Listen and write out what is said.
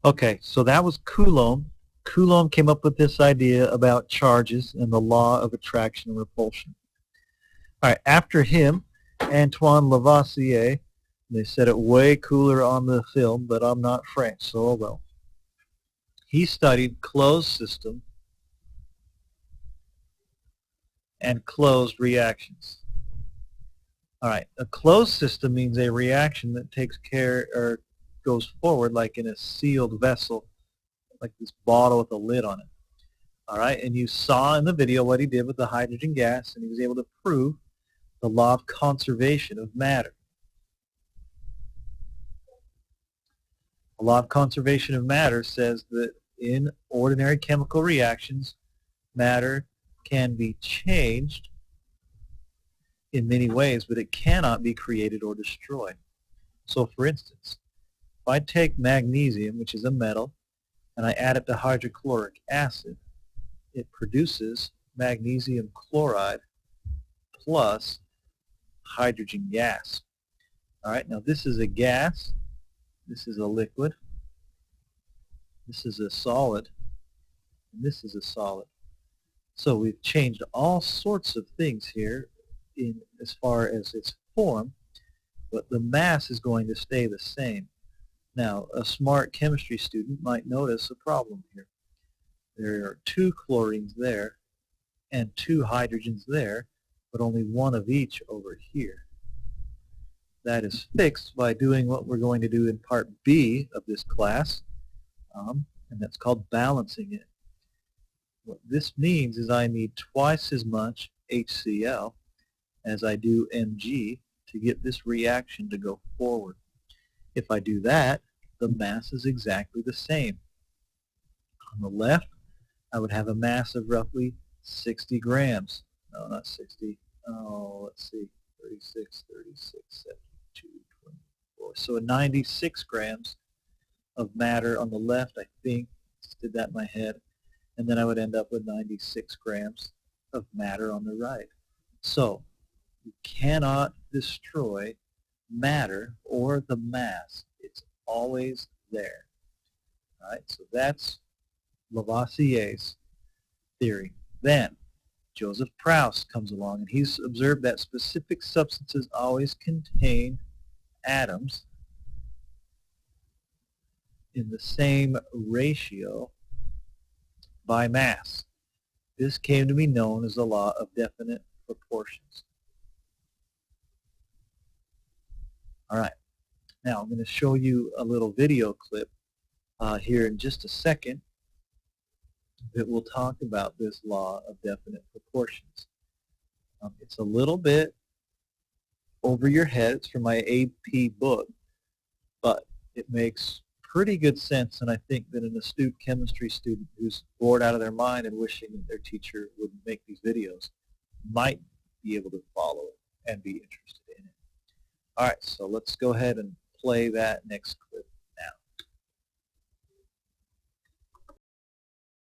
Okay, so that was Coulomb. Coulomb came up with this idea about charges and the law of attraction and repulsion. All right, after him, Antoine Lavoisier. They said it way cooler on the film, but I'm not French, so oh well. He studied closed system and closed reactions. All right, a closed system means a reaction that takes care or goes forward like in a sealed vessel, like this bottle with a lid on it. All right, and you saw in the video what he did with the hydrogen gas, and he was able to prove the law of conservation of matter. The law of conservation of matter says that in ordinary chemical reactions, matter can be changed in many ways, but it cannot be created or destroyed. So for instance, if I take magnesium, which is a metal, and I add it to hydrochloric acid, it produces magnesium chloride plus hydrogen gas. All right, now this is a gas, this is a liquid, this is a solid, and this is a solid. So we've changed all sorts of things here in as far as its form, but the mass is going to stay the same. Now, a smart chemistry student might notice a problem here. There are 2 chlorines there and 2 hydrogens there, but only one of each over here. That is fixed by doing what we're going to do in part B of this class, and that's called balancing it. What this means is I need twice as much HCl as I do Mg to get this reaction to go forward. If I do that, the mass is exactly the same. On the left, I would have a mass of roughly 60 grams. No, not 60. Oh, let's see. 36, 36, 72, 24. So 96 grams of matter on the left, I think. Just did that in my head. And then I would end up with 96 grams of matter on the right. So you cannot destroy matter or the mass. It's always there. All right, so that's Lavoisier's theory. Then Joseph Proust comes along, and he's observed that specific substances always contain atoms in the same ratio by mass. This came to be known as the law of definite proportions. All right, now I'm going to show you a little video clip here in just a second that will talk about this law of definite proportions. It's a little bit over your head. It's from my AP book, but it makes pretty good sense, and I think that an astute chemistry student who's bored out of their mind and wishing that their teacher would make these videos might be able to follow it and be interested in it. All right, so let's go ahead and play that next clip.